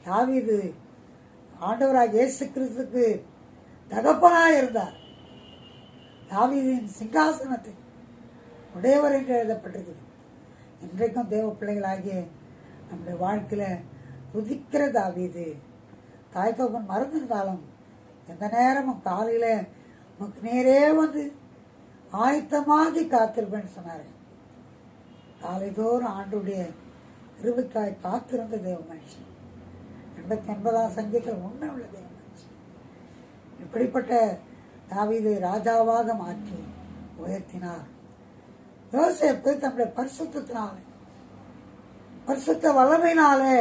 தாவீது ஆண்டவராக இயேசு கிறிஸ்துக்கு தகப்பனாய் இருந்தார். தாவீதின் சிங்காசனத்தை உடையவர் என்று எழுதப்பட்டிருக்குது. இன்றைக்கும் தேவ பிள்ளைகளாகிய நம்முடைய வாழ்க்கையில் துதிக்கிற தாவீது, தாய் தகப்பன் மறந்திருந்தாலும் எந்த நேரமும் காலையில் நமக்கு நேரே வந்து ஆயத்தமாகி காத்திருப்பேன்னு சொன்னார். காலைதோறும் ஆண்டுடைய கிருபைக்காய் காத்திருந்த தேவ மனுஷன். 89ஆம் சங்கீதத்தில் உண்மை உள்ள தேவ மனுஷன். இப்படிப்பட்ட தாவீதை ராஜாவாக மாற்றி உயர்த்தினார். யோசேப்பு தம்முடைய பரிசுத்தத்தினாலே, பரிசுத்த வல்லமையினாலே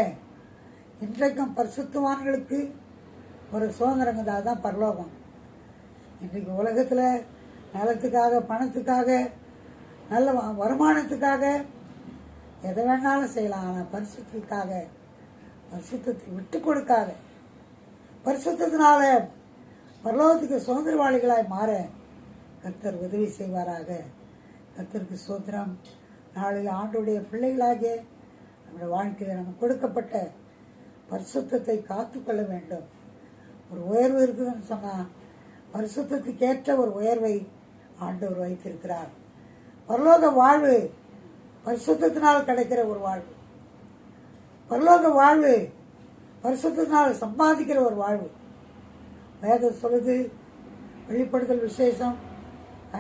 இன்றைக்கும் பரிசுத்தவான்களுக்கு ஒரு சுதந்திரங்க தான் பரலோகம். இன்றைக்கு உலகத்தில் நிலத்துக்காக, பணத்துக்காக, நல்ல வருமானத்துக்காக எதை வேணாலும் செய்யலாம். ஆனால் பரிசுத்தத்துக்காக, பரிசுத்தத்தை விட்டு கொடுக்காத, பரிசுத்தத்தினால பரலோகத்துக்கு சுதந்திரவாளிகளாய் மாற கர்த்தர் உதவி செய்வாராக. கர்த்தருக்கு சோத்திரம். நாளில் ஆண்டுடைய பிள்ளைகளாகிய நம்முடைய வாழ்க்கையில் நமக்கு கொடுக்கப்பட்ட பரிசுத்தத்தை காத்துக்கொள்ள வேண்டும். ஒரு உயர்வு இருக்குதுன்னு சொன்னால் பரிசுத்தத்துக்கேற்ற ஒரு உயர்வை ஆண்டவர் வைத்திருக்கிறார். பரலோக வாழ்வு பரிசுத்தத்தினால் கிடைக்கிற ஒரு வாழ்வு. பரலோக வாழ்வு பரிசுத்தத்தினால் சம்பாதிக்கிற ஒரு வாழ்வு. வேதம் சொல்லுது, வெளிப்படுத்தல் விசேஷம்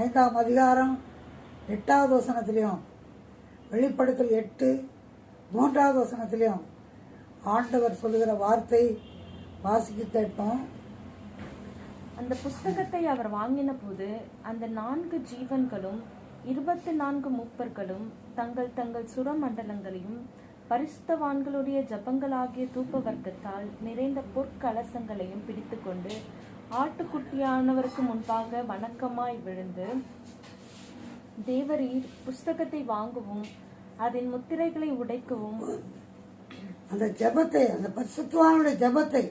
5ஆம் அதிகாரம் 8வது வசனத்திலையும், வெளிப்படுத்தல் 8:3வது வசனத்திலையும் ஆண்டவர் சொல்லுகிற வார்த்தை வாசிக்க கேட்போம். அந்த புஸ்தகத்தை அவர் வாங்கின போது அந்த 4 ஜீவன்களும் 24 மூப்பர்களும் தங்கள் தங்கள் சுரமண்டலங்களையும் பரிசுத்தவான்களுடைய ஜபங்களாகிய தூப வர்க்கத்தால் நிறைந்த பொற்கலசங்களையும் பிடித்துக்கொண்டு ஆட்டுக்குட்டியானவருக்கு முன்பாக வணக்கமாய் விழுந்து, தேவரீர் புஸ்தகத்தை வாங்கவும் அதன் முத்திரைகளை உடைக்கவும். அந்த ஜபத்தை, அந்த பரிசுத்தவானுடைய ஜபத்தை,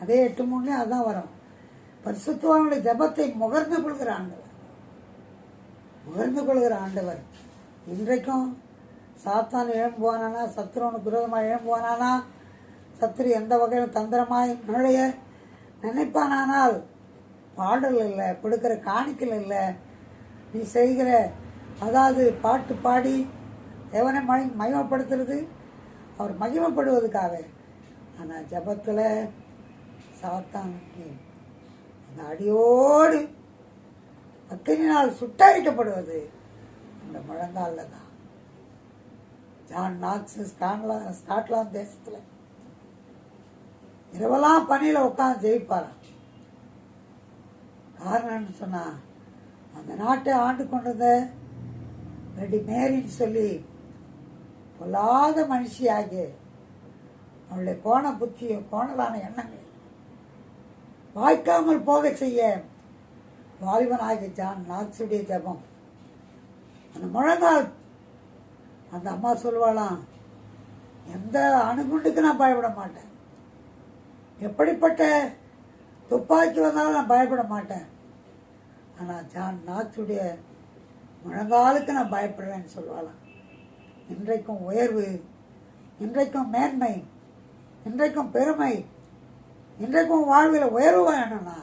அதே 8:3 அதான் வரும். பரிசுத்தவானுடைய ஜபத்தை முகர்ந்து கொள்கிற ஆண்டவர், முகர்ந்து கொள்கிற ஆண்டவர். இன்றைக்கும் சாத்தான் எழும்புவானா, சத்துருவனுக்கு விரோதமாக எழும்புவானா, சத்துரு எந்த வகையில் தந்திரமாய் நுழைய நினைப்பானால் பாடல் இல்லை, கொடுக்கிற காணிக்கல் இல்லை, நீ செய்கிற அதாவது பாட்டு பாடி தேவனை மகிமைப்படுத்துறது அவர் மகிமைப்படுவதற்காக. ஆனால் ஜபத்தில் சாத்தான் அந்த அடியோடு அக்கினியினால் சுட்டரிக்கப்படுவது அந்த முழங்காலில் தான். ஜான் நாக்ஸ் ஸ்காட்லாந்து தேசத்தில் இரவெல்லாம் பணியில் உட்காந்து ஜெயிப்பாராம். காரணம்னு சொன்னால் அந்த நாட்டை ஆண்டு கொண்டத ரெடி மேரின்னு சொல்லி பொல்லாத மனுஷியாகி அவளுடைய கோண புத்தியும் கோணலான எண்ணங்களை வாய்க்காமல் போக செய்ய வாலிபனாகிய ஜான் நாக்ஸுடைய ஜபம். அந்த முழங்கால், அந்த அம்மா சொல்வாளாம், எந்த அணுகுண்டுக்கு நான் பயப்பட மாட்டேன், எப்படிப்பட்ட துப்பாக்கி வந்தாலும் நான் பயப்பட மாட்டேன், ஆனால் ஜான் நாக்ஸுடைய முழங்காலுக்கு நான் பயப்படுறேன்னு சொல்வாளாம். இன்றைக்கும் உயர்வு, இன்றைக்கும் மேன்மை, இன்றைக்கும் பெருமை, இன்றைக்கும் வாழ்வில் உயர்வு வேணும்னா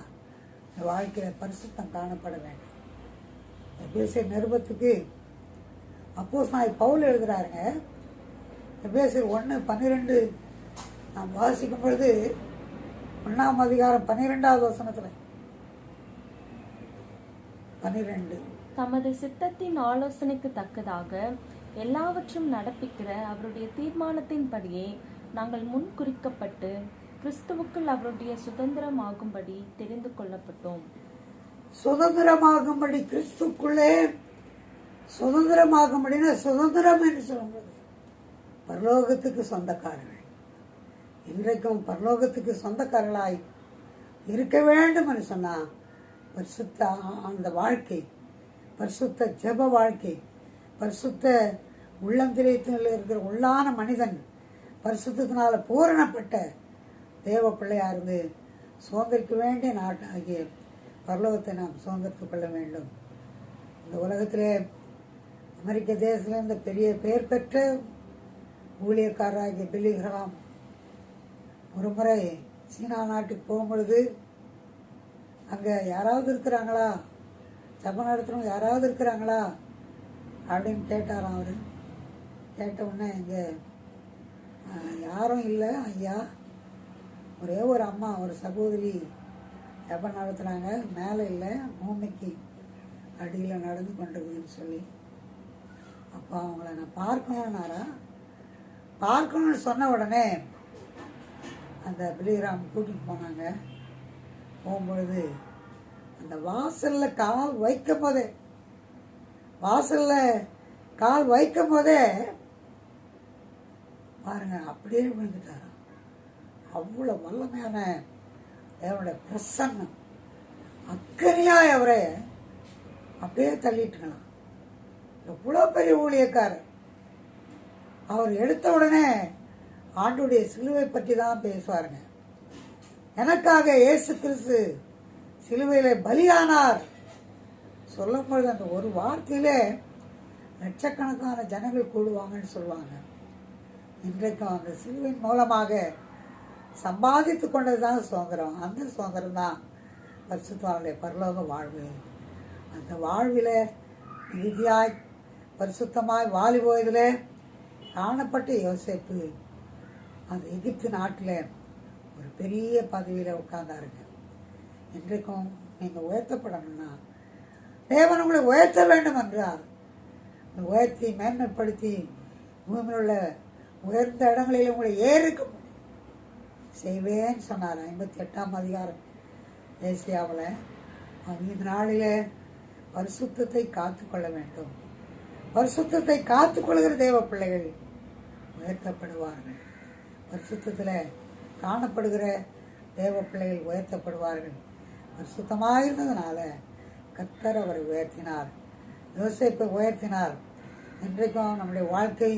இந்த வாழ்க்கையில் பரிசுத்தம் காணப்பட வேண்டும். எபேசியர் நிருபத்துக்கு அப்போஸ்தலனாகிய பவுல் எழுதுகிறாருங்க. எபேசியர் 1:12 நாம் வாசிக்கும் பொழுது 1ஆம் அதிகாரம் 12வது வசனத்தில் 12, தமது சித்தத்தின் ஆலோசனைக்கு தக்கதாக எல்லாவற்றும் நடப்பிக்கிற அவருடைய தீர்மானத்தின்படியே நாங்கள் முன் குறிக்கப்பட்டு கிறிஸ்துவுக்குள் அவருடைய சுதந்திரமாகும்படி தெரிந்து கொள்ளப்பட்டோம். சுதந்திரமாகும்படி கிறிஸ்துக்குள்ளே சுதந்திரமாகும்படினா சுதந்திரம் என்று சொல்லும்போது பரலோகத்துக்கு சொந்தக்காரர்கள். இன்றைக்கும் பரலோகத்துக்கு சொந்தக்காரர்களாய் இருக்க வேண்டும் என்று சொன்னால் பரிசுத்த அந்த வாழ்க்கை, பரிசுத்த ஜெப வாழ்க்கை, பரிசுத்த உள்ளந்திரியத்தில் இருக்கிற உள்ளான மனிதன் பரிசுத்தினால பூரணப்பட்ட தேவ பிள்ளையா இருந்து சுதந்திரிக்க வேண்டிய நாட்டாகிய பரலோகத்தை நாம் சுதந்திரித்துக் கொள்ள வேண்டும். இந்த உலகத்திலே அமெரிக்க தேசத்தில் இருந்த பெரிய பெயர் பெற்ற ஊழியக்காரராகிய பில்லி கிரஹாம் ஒரு முறை சீனா நாட்டுக்கு போகும்பொழுது அங்கே யாராவது இருக்கிறாங்களா, ஜபம் நடத்துகிறவங்க யாராவது இருக்கிறாங்களா அப்படின்னு கேட்டாராம். அவர் கேட்ட உடனே இங்கே யாரும் இல்லை ஐயா, ஒரே ஒரு அம்மா, ஒரு சகோதரி ஜபம் நடத்துகிறாங்க, மேலே இல்லை பூமிக்கு அடியில் நடந்து கொண்டிருக்குதுன்னு சொல்லி. அப்போ அவங்கள நான் பார்க்கணுன்னாரா. பார்க்கணுன்னு சொன்ன உடனே அந்த பிலிகிராம் கூட்டிகிட்டு போனாங்க. போகும்பொழுது அந்த வாசலில் கால் வைக்கும் போதே, வாசலில் கால் வைக்கும் போதே பாருங்க அப்படியே விழுந்துட்டாராம். அவ்வளோ வல்லமையான தேவனுடைய பிரசன்னம் அக்கறையாய் அவரை அப்படியே தள்ளிட்டுக்கலாம். எவ்வளோ பெரிய ஊழியக்காரர். அவர் எடுத்த உடனே ஆண்டுடைய சிலுவை பற்றி தான் பேசுவாருங்க. எனக்காக இயேசு கிறிஸ்து சிலுவையில் பலியானார் சொல்லும் பொழுது அந்த ஒரு வார்த்தையிலே லட்சக்கணக்கான ஜனங்கள் கூடுவாங்கன்னு சொல்லுவாங்க. இன்றைக்கும் அந்த சிலுவையின் மூலமாக சம்பாதித்து கொண்டது தான் சுதந்திரம். அந்த சுதந்திரம் தான் பரிசுத்தவானுடைய பரலோக வாழ்வு. அந்த வாழ்வில் இறுதியாய் பரிசுத்தமாய் வாலிபோயதில் காணப்பட்ட யோசேப்பு அந்த எகிப்து நாட்டில் ஒரு பெரிய பதவியில் உட்கார்ந்தாருங்க. இன்றைக்கும் நீங்கள் உயர்த்தப்படணும்னா தேவன் உங்களை உயர்த்த வேண்டும் என்றார். உயர்த்தி மேன்மைப்படுத்தி பூமியில் உள்ள உயர்ந்த இடங்களில் உங்களை ஏறிக்க செய்வேன்னு சொன்னார். 58ஆம் அதிகாரம் ஏசியாவில். இந்த நாளில் பரிசுத்தத்தை காத்துக்கொள்ள வேண்டும். பரிசுத்தத்தை காத்துக்கொள்கிற தேவ பிள்ளைகள் உயர்த்தப்படுவார்கள். பரிசுத்தத்தில் காணப்படுகிற தேவ பிள்ளைகள் உயர்த்தப்படுவார்கள். பரிசுத்தமாக இருந்ததுனால கர்த்தர் அவரை உயர்த்தினார், யோசேப்பை உயர்த்தினார். இன்றைக்கும் நம்முடைய வாழ்க்கை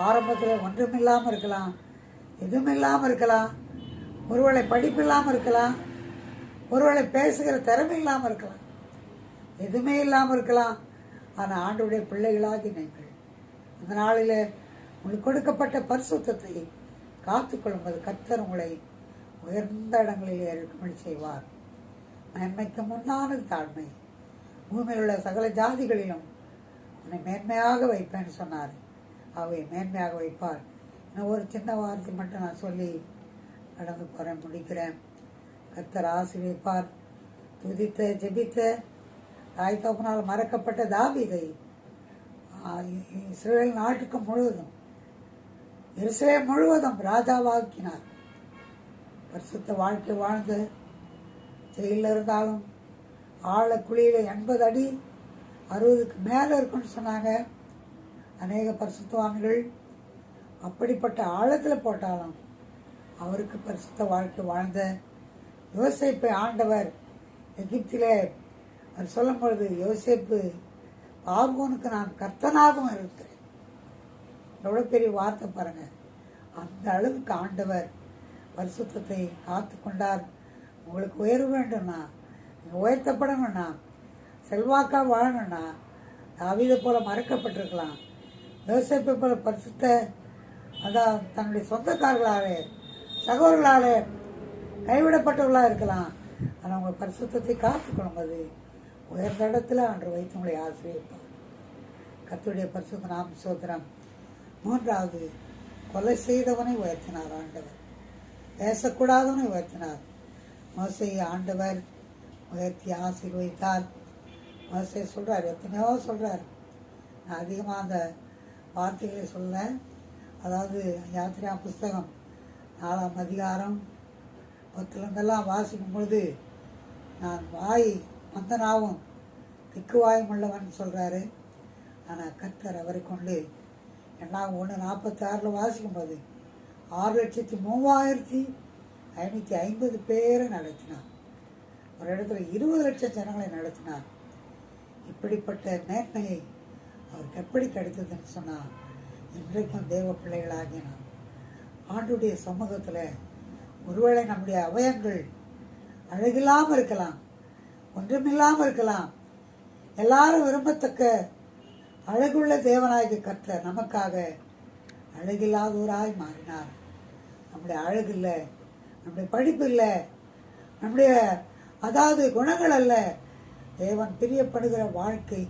ஆரம்பத்தில் ஒன்றுமில்லாமல் இருக்கலாம், எதுவும் இல்லாமல் இருக்கலாம், ஒருவேளை படிப்பு இல்லாமல் இருக்கலாம், ஒருவேளை பேசுகிற திறமை இல்லாமல் இருக்கலாம், எதுவுமே இல்லாமல் இருக்கலாம். ஆனால் ஆண்டவருடைய பிள்ளைகளாகி நீங்கள் அந்த நாளில் உங்களுக்கு கொடுக்கப்பட்ட பரிசுத்தத்தை காத்துக்கொள்ளும்போது கர்த்தர் உங்களை உயர்ந்த இடங்களில் இருக்கும்படி செய்வார். மேன்மைக்கு முன்னானது தாழ்மை, பூமியில் உள்ள சகல ஜாதிகளிலும் உன்னை மேன்மையாக வைப்பேன்னு சொன்னார். அவை மேன்மையாக வைப்பார். இன்னும் ஒரு சின்ன வார்த்தை மட்டும் நான் சொல்லி கடந்து போகிறேன், முடிக்கிறேன். கர்த்தர் ஆசீர்வதிப்பார். துதித்த ஜெபித்த தாய் தகப்பனால் மறக்கப்பட்ட தாவீதை இஸ்ரவேல் நாட்டுக்கு முழுவதும், எருசலேம் முழுவதும் ராஜாவாக்கினார். பரிசுத்த வாழ்க்கை வாழ்ந்து ஜெயிலில் இருந்தாலும் ஆழ குழியில் 80 அடி 60க்கு மேலே இருக்குன்னு சொன்னாங்க அநேக பரிசுத்தவான்கள். அப்படிப்பட்ட ஆழத்தில் போட்டாலும் அவருக்கு பரிசுத்த வாழ்க்கை வாழ்ந்த யோசேப்பை ஆண்டவர் எகிப்திலே அவர் சொல்லும் பொழுது, யோசேப்பு பார்வோனுக்கு நான் கர்த்தனாகவும் இருக்கிறேன். எவ்வளோ பெரிய வார்த்தை பாருங்க. அந்த அளவுக்கு ஆண்டவர் பரிசுத்தத்தை காத்து கொண்டார். உங்களுக்கு உயர்வு வேண்டும்னா, நீங்கள் உயர்த்தப்படணும்னா, செல்வாக்கா வாழணும்னா தாவீதை போல மறக்கப்பட்டிருக்கலாம், யோசேப்பை போல பரிசுத்த அதான் தன்னுடைய சொந்தக்காரர்களாலே சகோதரர்களாலே கைவிடப்பட்டவர்களாக இருக்கலாம். ஆனால் அவங்க பரிசுத்தத்தை காத்துக்கொள்ளும்போது உயர்ந்த இடத்துல அன்று வைத்து உங்களை ஆசிரியப்பார். கர்த்தருடைய பரிசுத்த நாம ஸ்தோத்திரம். 3வது, கொலை செய்தவனை உயர்த்தினார் ஆண்டவர், பேசக்கூடாதவனை உயர்த்தினார். மோசேயை ஆண்டவர் உயர்த்தி ஆசீர்வதித்தார். மோசே சொல்கிறார், எத்தனையோ சொல்கிறார். நான் அதிகமாக அந்த வார்த்தைகளை சொல்ல, அதாவது யாத்திரா புஸ்தகம் 4ஆம் அதிகாரம் 10 வாசிக்கும் பொழுது நான் வாய் மந்தனாவும் திக்குவாயும் உள்ளவன் சொல்கிறாரு. ஆனால் கர்த்தர் அவரை கொண்டு எல்லாம் 1:46 வாசிக்கும்போது 6,03,550 பேரை நடத்தினார். ஒரு இடத்துல 20 லட்சம் ஜனங்களை நடத்தினார். இப்படிப்பட்ட மேன்மையை அவருக்கு எப்படி கிடைத்ததுன்னு சொன்னால், இன்றைக்கும் தேவ பிள்ளைகளாகிய நாம் ஆண்டுடைய சமூகத்தில் ஒருவேளை நம்முடைய அவயங்கள் அழகில்லாமல் இருக்கலாம், ஒன்றுமில்லாமல் இருக்கலாம். எல்லாரும் விரும்பத்தக்க அழகுள்ள தேவனாகிய கர்த்தர் நமக்காக அழகில்லாதோராய் மாறினார். நம்முடைய அழகு இல்லை, நம்முடைய படிப்பு இல்லை, நம்முடைய அதாவது குணங்கள் அல்ல, தேவன் பிரியப்படுகிற வாழ்க்கை,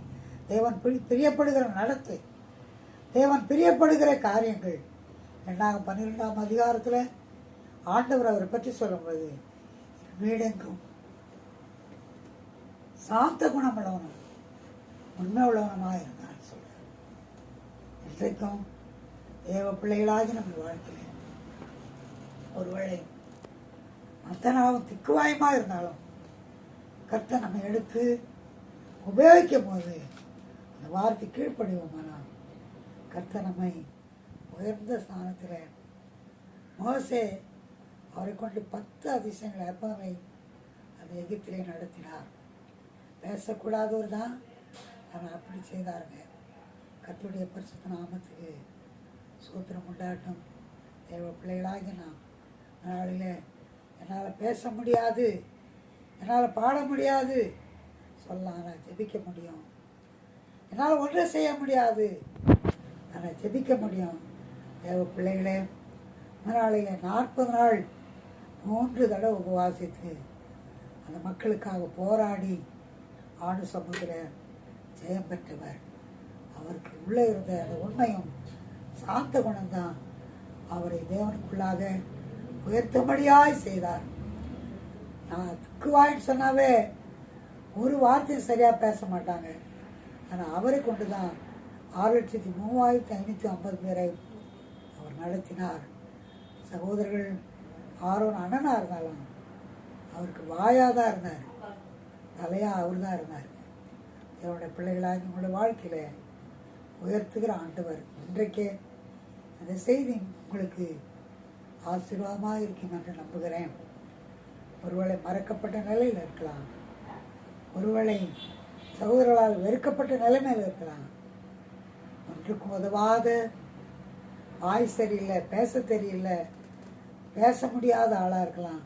தேவன் பிரியப்படுகிற நடத்தை, தேவன் பிரியப்படுகிற காரியங்கள். 12ஆம் அதிகாரத்தில் ஆண்டவர் அவரை பற்றி சொல்லும்போது, வீடெங்கும் சாந்த குணம் உள்ளவனும் உண்மை உள்ளவனமாக இருந்தான்னு சொல்றார். இன்றைக்கும் தேவ பிள்ளைகளாகி நம்ம வாழ்க்கையில் ஒருவேளை அத்தனாவும் திக்குவாயமாக இருந்தாலும் கர்த்தர் நம்ம எடுத்து உபயோகிக்கும் போது அந்த வார்த்தை கீழ்ப்படிவோமானால் கர்த்தர் நம்மை உயர்ந்த ஸ்தானத்தில், மோசே அவரை கொண்டு 10 அதிசயங்களை எப்பவுமே அந்த எகிப்திலே நடத்தினார். பேசக்கூடாதவர் தான், ஆனால் அப்படி செய்தாருங்க. கர்த்தருடைய பரிசுத்த நாமத்துக்கு சூத்திரம் உண்டாட்டும். தேவ பிள்ளைகளாகி நாம் நாளில் என்னால் பேச முடியாது, என்னால் பாட முடியாது சொல்லலாம், ஆனால் ஜெபிக்க முடியும். என்னால் ஒன்றை செய்ய முடியாது, ஆனால் ஜெபிக்க முடியும். தேவ பிள்ளைகளே, நாளையில 40 நாள் 3 தடவை உபவாசித்து அந்த மக்களுக்காக போராடி ஆண்டு சமூகத்தில் ஜெயம் பெற்றவர். அவருக்கு உள்ளே இருந்த அந்த உண்மையும் சாந்த குணம்தான் அவரை தேவனுக்குள்ளாக உயர்த்தும்படியாய் செய்தார். நான் துக்குவாயின்னு சொன்னாவே ஒரு வார்த்தையும் சரியாக பேச மாட்டாங்க. ஆனால் அவரை கொண்டு தான் 6,3550 பேரை அவர் நடத்தினார். சகோதரர்கள் ஆரோன் அண்ணனாக இருந்தாலும் அவருக்கு வாயாக தான் இருந்தார், தலையாக அவர் தான் இருந்தார். என்னுடைய பிள்ளைகளாக உங்களுடைய வாழ்க்கையில் உயர்த்துகிற ஆண்டவர். இன்றைக்கே அந்த செய்தி உங்களுக்கு ஆசீர்வாதமாக இருக்கும் என்று நம்புகிறேன். ஒருவேளை மறக்கப்பட்ட நிலையில் இருக்கலாம், ஒருவேளை சகோதரர்களால் வெறுக்கப்பட்ட நிலைமையில் இருக்கலாம், ஒன்றுக்கும் உதவாத, வாய் சரியில்லை, பேச தெரியல, பேச முடியாத ஆளாக இருக்கலாம்.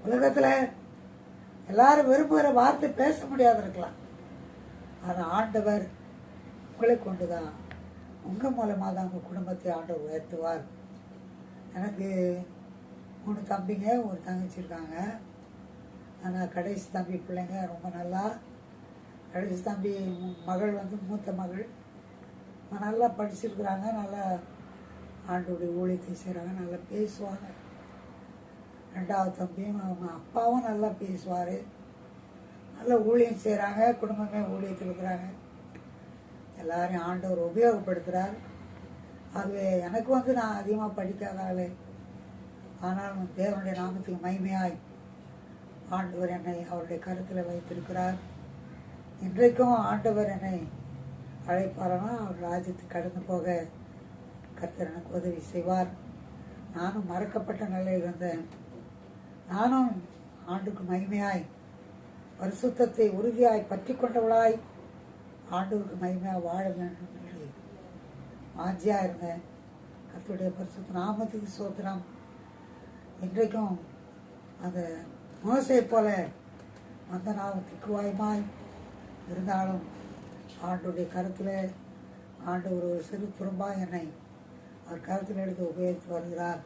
உலகத்தில் எல்லாரும் விரும்புகிற வார்த்தை பேச முடியாத இருக்கலாம். ஆனால் ஆண்டவர் உங்களை கொண்டு தான், உங்கள் மூலமாக தான் உங்கள் குடும்பத்தை ஆண்டவர் உயர்த்துவார். எனக்கு 3 தம்பிங்க, ஒரு தங்கச்சி இருக்காங்க. ஆனால் கடைசி தம்பி பிள்ளைங்க ரொம்ப நல்லா, கடைசி தம்பி மகள் மூத்த மகள் நல்லா படிச்சிருக்கிறாங்க, நல்லா ஆண்டோடைய ஊழியத்தை செய்கிறாங்க, நல்லா பேசுவாங்க. 2வது தம்பியும் அவங்க அப்பாவும் நல்லா பேசுவார், நல்லா ஊழியம் செய்கிறாங்க, குடும்பமே ஊழியத்தில் இருக்கிறாங்க. எல்லாரையும் ஆண்டவர் உபயோகப்படுத்துகிறார். ஆகவே எனக்கு நான் அதிகமாக படிக்காத ஆள், ஆனாலும் தேவனுடைய நாமத்துக்கு மகிமையாய் ஆண்டவர் என்னை அவருடைய கருத்தில் வைத்திருக்கிறார். இன்றைக்கும் ஆண்டவர் என்னை அழைப்பாரனா அவர் ராஜ்யத்துக்கு கடந்து போக கர்த்தர் எனக்கு உதவி செய்வார். நானும் மறக்கப்பட்ட நிலையில் இருந்தேன். நானும் ஆண்டுக்கு மகிமையாய் பரிசுத்தத்தை உறுதியாய் பற்றி கொண்டவளாய் ஆண்டவருக்கு மகிமையாக வாழ வேண்டும் என்று வாஞ்சியாக இருந்தேன். கர்த்தருடைய பரிசுத்த நாமத்துக்கு சோத்திரம். இன்றைக்கும் அந்த மோசையை போல அந்த நாளும் திக்குவாயுமாய் இருந்தாலும் ஆண்டோடைய கருத்தில் ஆண்டு ஒரு சிறு துரும்பாக என்னை அவர் கருத்தில் எடுத்து உபயோகித்து வருகிறார்.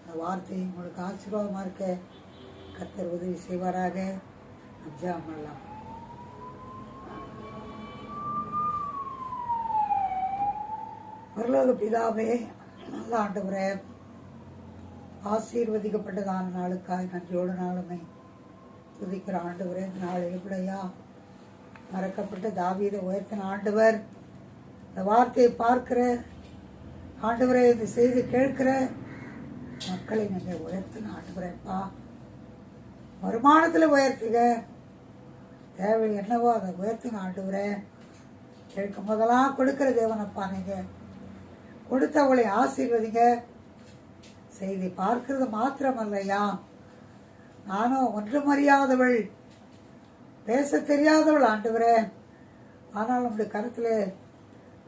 அந்த வார்த்தை உங்களுக்கு ஆசீர்வாதமாக இருக்க கர்த்தர் உதவி செய்வாராக. ஜெபம் பண்ணலாம். பரலோக பிதாவே, நல்ல ஆண்டவரே, ஆசீர்வதிக்கப்பட்டதான நாளுக்காய் நன்றியோடு நாளுமே துதிக்கிற ஆண்டவரே. இந்த நாளில் கூடயா மறக்கப்பட்ட தாவீதை உயர்த்தின ஆண்டவர், இந்த வார்த்தையை பார்க்கிற ஆண்டவரே, இந்த செய்தி கேட்கிற மக்களை நீங்கள் உயர்த்தின ஆண்டவரேப்பா. வருமானத்தில் உயர்த்துக, தேவை என்னவோ அதை உயர்த்துங்க ஆண்டவரே. கேட்கும் போதெல்லாம் கொடுக்கிற தேவனப்பா, நீங்கள் கொடுத்தவளை ஆசீர்வதிங்க. செய்தி பார்க்கிறது மாத்திரமல்லையா, நானும் ஒன்றும் அறியாதவள், பேச தெரியாதவள் ஆண்டவரே. ஆனால் உங்களுடைய கருத்தில்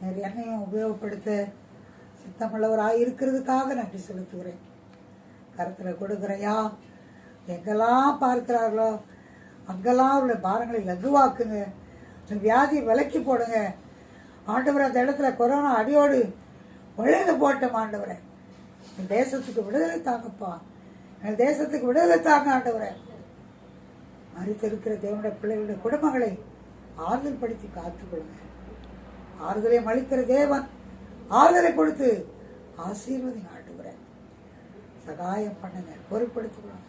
வேறு என்னையும் உபயோகப்படுத்த சித்தமுள்ளவராக இருக்கிறதுக்காக நன்றி செலுத்துகிறேன். கருத்தில் கொடுக்குறையா, எங்கெல்லாம் பார்க்கிறார்களோ அங்கெல்லாம் அவருடைய பாரங்களை லகுவாக்குங்க, வியாதியை விலக்கி போடுங்க ஆண்டவரை. அந்த இடத்துல கொரோனா அடியோடு ஒழுங்கு போட்டோம் ஆண்டவரை. எங்கள் தேசத்துக்கு விடுதலை தாங்கப்பா, எங்கள் தேசத்துக்கு விடுதலை தாங்க ஆண்டவரை. மறித்திருக்கிற தேவனுடைய பிள்ளைகளுடைய குடும்பங்களை ஆறுதல் படுத்தி காத்துக்கொள்ளுங்க. ஆறுதலை அளிக்கிற தேவன் ஆறுதலை கொடுத்து ஆசீர்வதிங்க ஆண்டவரை. சகாயம் பண்ணுங்க, பொறுப்படுத்திக் கொள்ளுங்க.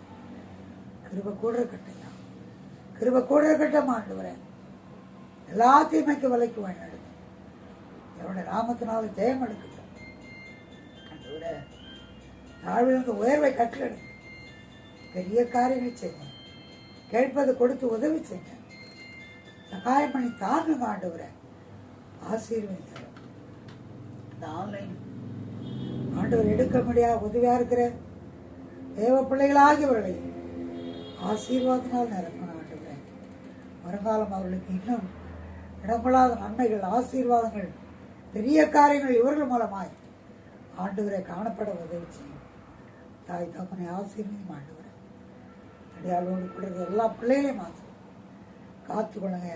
கிருபை கூட இருக்கட்டையா, கிருபை கூட இருக்கட்டும் ஆண்டவரை. எல்லாத்தையும் வைக்க விலைக்கு வேண்டாம், என்னுடைய நாமத்தினால ஜெயம் எடுக்கட்டும் ஆண்டவரை. தாழ்விலிருந்து உயர்வை கட்டளை, பெரிய காரியங்களை செய்யுங்க, கேட்பது கொடுத்து உதவி செய்யுங்க, சகாயம் பண்ணி தாங்குங்க ஆண்டவரை. ஆசீர்வதிங்க. இந்த ஆன்லைன் ஆண்டவர் எடுக்க முடியாத உதவியா இருக்கிற தேவ பிள்ளைகளாகியவர்களை ஆசீர்வாதத்தினால் நிரப்பணும் ஆண்டவரை. வருங்காலம் அவர்களுக்கு இன்னும் இடமில்லாத நன்மைகள், ஆசீர்வாதங்கள், பெரிய காரியங்கள் இவர்கள் மூலமாய் ஆண்டவரை காணப்பட உதவி செய்யும். தாய் தகப்பனை ஆசீர்வதியும் ஆண்டவரை. அடையாளோடு கூட எல்லா பிள்ளைகளையும் காத்துக்கொள்ளுங்க,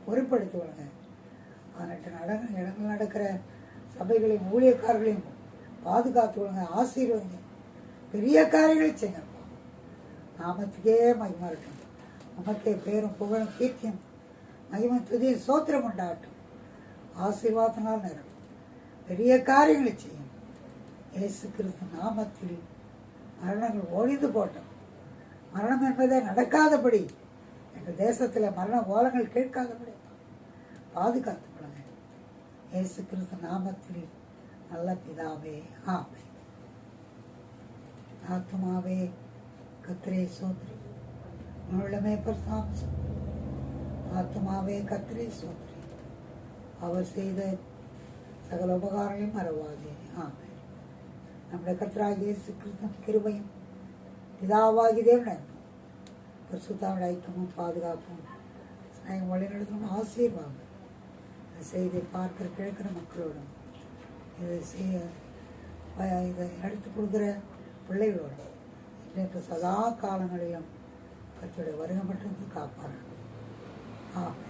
பொறுப்படுத்திக்கொள்ளுங்க. 18 இடங்கள் நடக்கிற சபைகளையும் ஊழியக்காரர்களையும் பாதுகாத்து கொடுங்க, ஆசீர்வதிங்க, பெரிய காரியங்களை செய்யப்பா. நாமத்துக்கே மகிமை இருக்கட்டும். நமக்கே பேரும் புகழும் கீர்த்தியம் மகிமை துதிய சோத்திரம் உண்டாகட்டும். ஆசீர்வாதத்தினால் நிரப்பும், பெரிய காரியங்களை செய்யும். இயேசு கிறிஸ்து நாமத்தில் மரணங்கள் ஒழிந்து போட்டோம். மரணம் என்பதே நடக்காதபடி, எங்கள் தேசத்தில் மரண ஓலங்கள் கேட்காதபடி பாதுகாத்துக் கொள்ளுங்க. இயேசு கிறிஸ்து நாமத்தில் நல்ல பிதாவே, ஆமென். ஆத்துமாவே கர்த்தரை சோதரி, உள்ளமே பரிசுத்தம் சோதரி. ஆத்துமாவே கர்த்தரை சோதரி, அவர் செய்த சகல உபகாரங்களையும் மறவாதே. ஆமென். நம்முடைய கர்த்தராகிய இயேசு கிறிஸ்துவின் கிருபையும் பிதாவாகிய தேவனுடைய பரிசுத்தாவின் ஐக்கியமும் பாதுகாப்பும் ஸ்நேகம் வழிநடத்தலும் ஆசீர்வாதம் இந்த செய்தியை பார்க்கிற கேட்கிற மக்களோடும் இதை எடுத்து கொடுக்குற பிள்ளைகளோடும் இன்றைக்கு சதா காலங்களிலும் கர்த்தருடைய வருகை மட்டும் காப்பார்கள். ஆமென்.